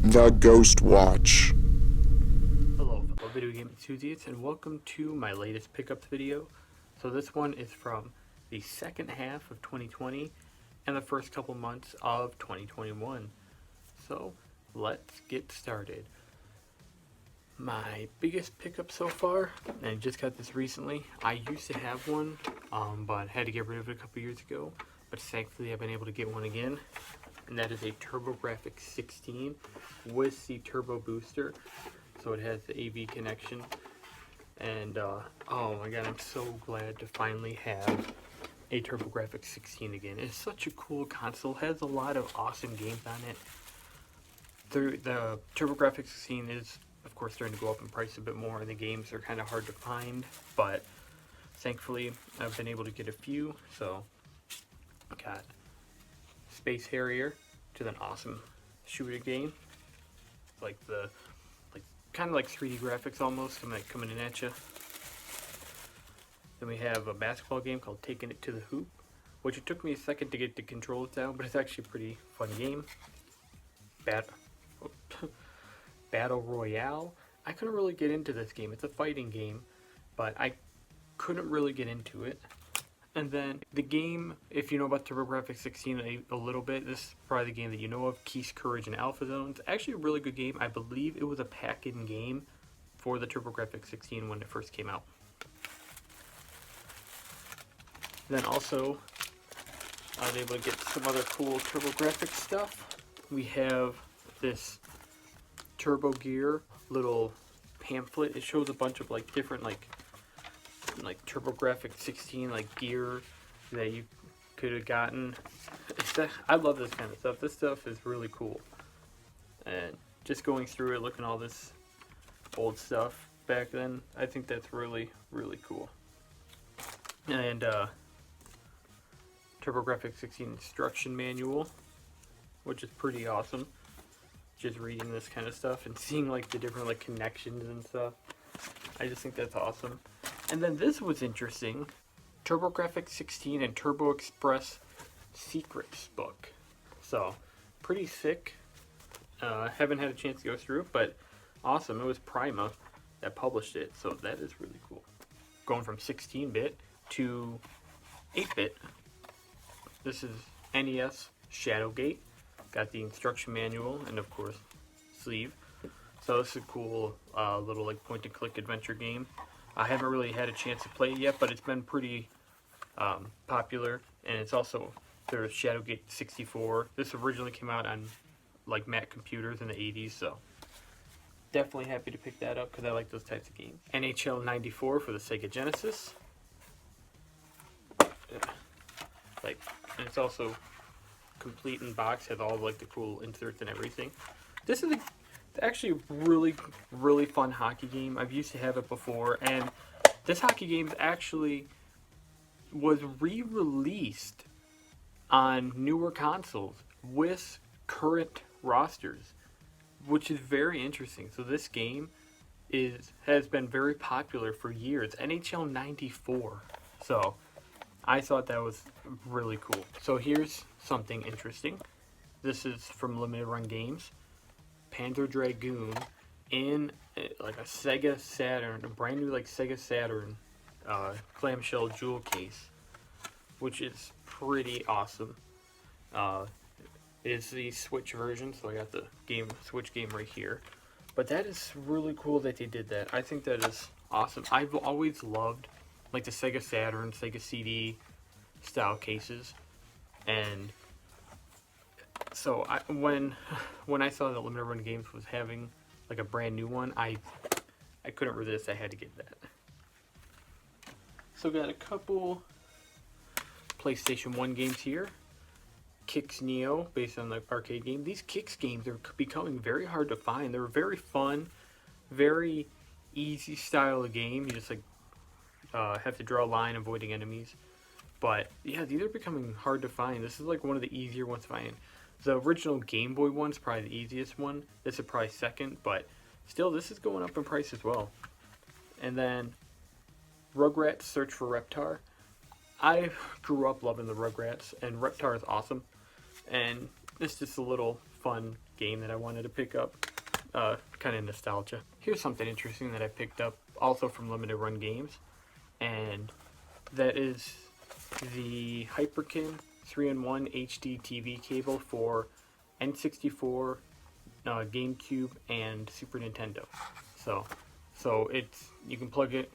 The Ghost Watch. Hello fellow video game enthusiasts, and welcome to my latest pickups video. So this one is from the second half of 2020 and the first couple months of 2021. So let's get started. My biggest pickup so far, and I just got this recently. I used to have one, but had to get rid of it a couple years ago. But thankfully I've been able to get one again. And that is a TurboGrafx 16 with the turbo booster. So it has the AV connection. And oh my god, I'm so glad to finally have a TurboGrafx 16 again. It's such a cool console. It has a lot of awesome games on it. The TurboGrafx 16 is, of course, starting to go up in price a bit more, and the games are kind of hard to find. But thankfully, I've been able to get a few. So I got Space Harrier, which is an awesome shooter game, kind of like 3D graphics almost, coming in at you. Then we have a basketball game called Taking It to the Hoop, which it took me a second to get the controls down, but it's actually a pretty fun game. Battle Royale. I couldn't really get into this game. It's a fighting game, but I couldn't really get into it. And then the game, if you know about TurboGrafx 16 a little bit, this is probably the game that you know of, Keys, Courage, and Alpha Zones. Actually a really good game. I believe it was a pack-in game for the TurboGrafx 16 when it first came out. Then also, I was able to get some other cool TurboGrafx stuff. We have this Turbo Gear little pamphlet. It shows a bunch of different TurboGrafx 16 gear that you could have gotten. I love this kind of stuff. This stuff is really cool. And just going through it, looking at all this old stuff back then, I think that's really, really cool. And TurboGrafx 16 instruction manual, which is pretty awesome. Just reading this kind of stuff and seeing the different connections and stuff. I just think that's awesome. And then this was interesting. TurboGrafx 16 and Turbo Express Secrets book. So, pretty sick. Haven't had a chance to go through it, but awesome. It was Prima that published it, so that is really cool. Going from 16-bit to 8-bit. This is NES Shadowgate. Got the instruction manual and, of course, sleeve. So this is a cool little point-and-click adventure game. I haven't really had a chance to play it yet, but it's been pretty popular. And it's also, there's Shadowgate 64. This originally came out on Mac computers in the 80s, so definitely happy to pick that up because I like those types of games. NHL 94 for the Sega Genesis. And it's also complete in box, has all the cool inserts and everything. This is actually a really, really fun hockey game. I've used to have it before, and this hockey game actually was re-released on newer consoles with current rosters, which is very interesting. So this game has been very popular for years. NHL 94. So I thought that was really cool. So here's something interesting. This is from Limited Run Games. Panzer Dragoon in a Sega Saturn, a brand new Sega Saturn clamshell jewel case, which is pretty awesome. It's the Switch version, so I got the Switch game right here. But that is really cool that they did that. I think that is awesome. I've always loved the Sega Saturn, Sega CD style cases, and so when I saw that Limited Run Games was having a brand new one, I couldn't resist. I had to get that. So got a couple PlayStation 1 games here. Kicks Neo, based on the arcade game. These Kicks games are becoming very hard to find. They're very fun, very easy style of game. You just have to draw a line avoiding enemies. But yeah, these are becoming hard to find. This is one of the easier ones to find. The original Game Boy one's probably the easiest one. This is probably second, but still, this is going up in price as well. And then Rugrats Search for Reptar. I grew up loving the Rugrats, and Reptar is awesome. And it's just a little fun game that I wanted to pick up. Kind of nostalgia. Here's something interesting that I picked up also from Limited Run Games, and that is the Hyperkin 3-in-1 HD TV cable for N64, GameCube, and Super Nintendo. So it's, you can plug it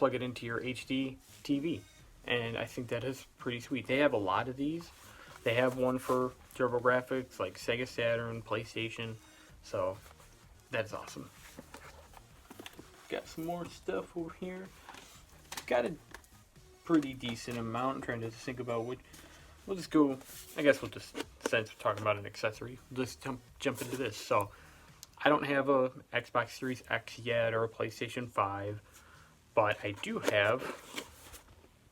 into your HD TV, and I think that is pretty sweet. They have a lot of these. They have one for TurboGrafx, like Sega Saturn, PlayStation, so that's awesome. Got some more stuff over here. Got a pretty decent amount. I'm trying to think about which. We'll just go, I guess we'll just, since we're talking about an accessory, we'll just jump into this. So, I don't have a Xbox Series X yet or a PlayStation 5, but I do have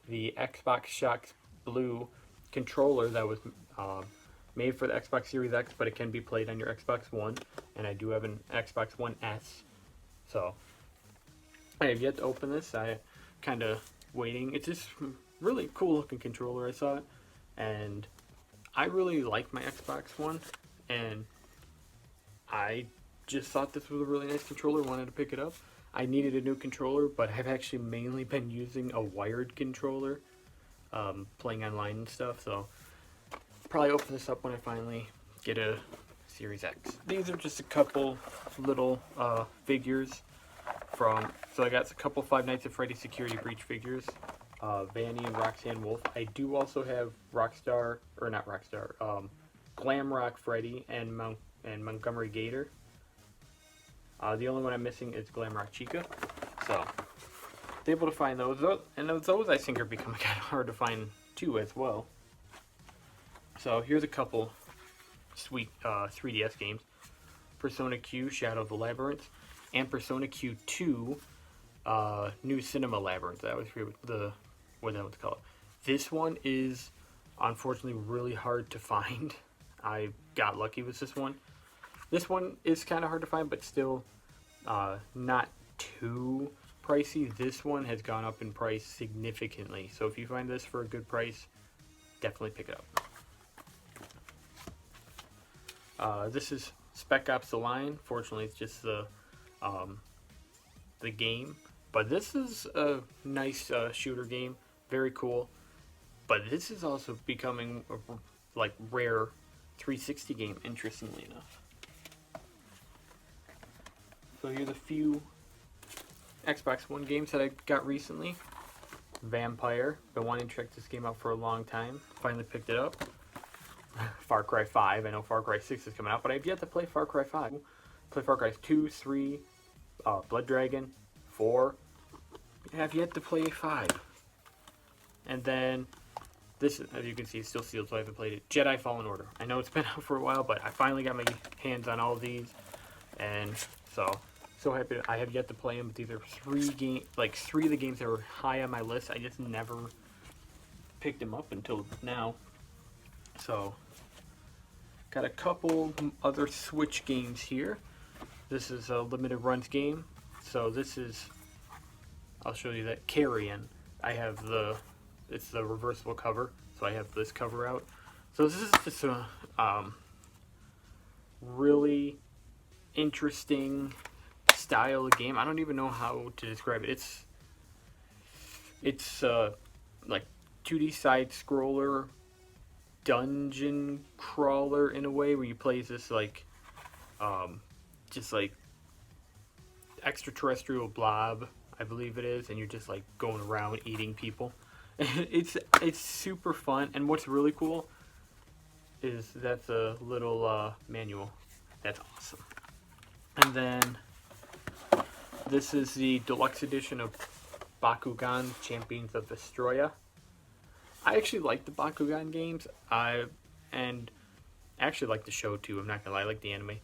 the Xbox Shocks Blue controller that was made for the Xbox Series X, but it can be played on your Xbox One, and I do have an Xbox One S. So, I have yet to open this. I kind of waiting. It's just really cool looking controller. I saw it, and I really like my Xbox One, and I just thought this was a really nice controller. Wanted to pick it up. I needed a new controller, but I've actually mainly been using a wired controller, playing online and stuff. So probably open this up when I finally get a Series X. These are just a couple little figures from. So I got a couple Five Nights at Freddy's Security Breach figures. Vanny and Roxanne Wolf. I do also have Glamrock Freddy and Montgomery Gator. The only one I'm missing is Glamrock Chica. So, able to find those. And those I think are becoming kind of hard to find too as well. So, here's a couple sweet 3DS games. Persona Q, Shadow of the Labyrinth, and Persona Q2, New Cinema Labyrinth. That was what that was called. This one is unfortunately really hard to find. I got lucky with this one. This one is kind of hard to find, but still not too pricey. This one has gone up in price significantly. So if you find this for a good price, definitely pick it up. This is Spec Ops: The Line. Fortunately, it's just the game. But this is a nice shooter game. Very cool. But this is also becoming a rare 360 game, interestingly enough. So here's a few Xbox One games that I got recently. Vampire. Been wanting to check this game out for a long time. Finally picked it up. Far Cry 5. I know Far Cry 6 is coming out, but I've yet to play Far Cry 5. Play Far Cry 2, 3, Blood Dragon, 4. I have yet to play 5. And then this, as you can see, is still sealed, so I haven't played it. Jedi Fallen Order. I know it's been out for a while, but I finally got my hands on all of these, and so happy. I have yet to play them. But these are three of the games that were high on my list. I just never picked them up until now. So, got a couple other Switch games here. This is a Limited Runs game. So this is, I'll show you that, Carrion. I have it's the reversible cover, so I have this cover out. So this is just a really interesting style of game. I don't even know how to describe it. It's like 2D side scroller dungeon crawler in a way, where you play as this just like extraterrestrial blob, I believe it is, and you're just like going around eating people. It's super fun, and what's really cool is that's a little manual. That's awesome. And then this is the deluxe edition of Bakugan Champions of Vestroia. I actually like the Bakugan games. And actually like the show too. I'm not gonna lie, I like the anime.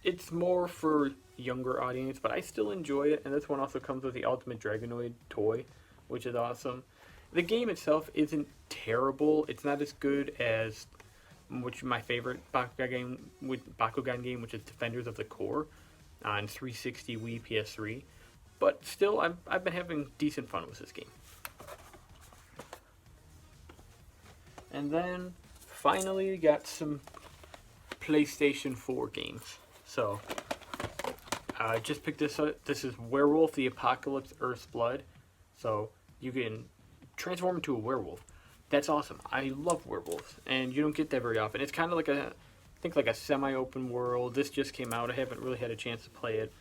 It's more for younger audience, but I still enjoy it. And this one also comes with the Ultimate Dragonoid toy, which is awesome. The game itself isn't terrible. It's not as good as my favorite Bakugan game, which is Defenders of the Core on 360, Wii, PS3. But still, I've been having decent fun with this game. And then finally got some PlayStation 4 games. So I just picked this up. This is Werewolf the Apocalypse Earth's Blood. So you can transform into a werewolf. That's awesome. I love werewolves, and you don't get that very often. It's kind of like I think like a semi-open world. This just came out. I haven't really had a chance to play it.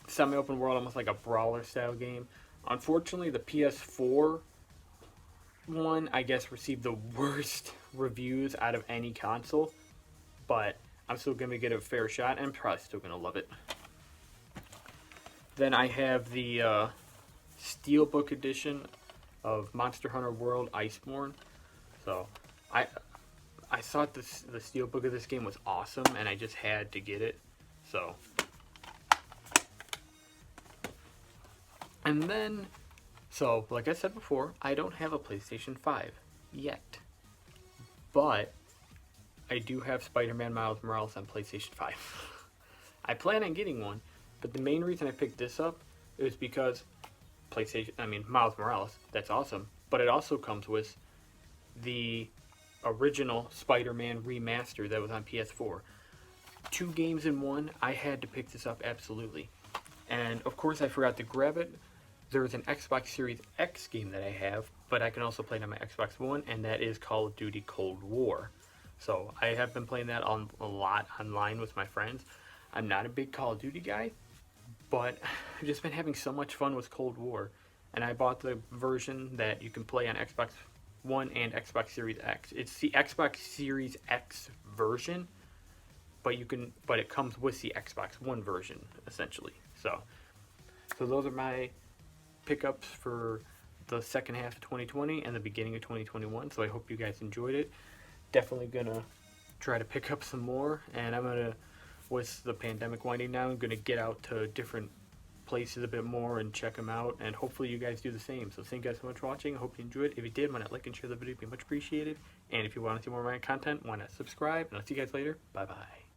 Semi-open world, almost like a brawler style game. Unfortunately, the PS4 one, I guess, received the worst reviews out of any console, but I'm still going to get a fair shot, and I'm probably still going to love it. Then I have the Steelbook edition of Monster Hunter World Iceborne. So I thought the Steelbook of this game was awesome, and I just had to get it. So, and then, so like I said before, I don't have a PlayStation 5 yet, but I do have Spider-Man Miles Morales on PlayStation 5. I plan on getting one, but the main reason I picked this up is because Miles Morales, that's awesome, but it also comes with the original Spider-Man remaster that was on PS4. 2 games in one. I had to pick this up, absolutely. And of course I forgot to grab it. There's an Xbox Series X game that I have, but I can also play it on my Xbox One, and that is Call of Duty Cold War. So I have been playing that a lot online with my friends. I'm not a big Call of Duty guy, but I've just been having so much fun with Cold War. And I bought the version that you can play on Xbox One and Xbox Series X. It's the Xbox Series X version, but it comes with the Xbox One version, essentially. So those are my pickups for the second half of 2020 and the beginning of 2021. So I hope you guys enjoyed it. Definitely gonna try to pick up some more, and I'm gonna, with the pandemic winding down, I'm gonna get out to different places a bit more and check them out, and hopefully you guys do the same. So thank you guys so much for watching. I hope you enjoyed. If you did, why not like and share the video? It'd be much appreciated. And if you want to see more of my content, why not subscribe? And I'll see you guys later. Bye bye.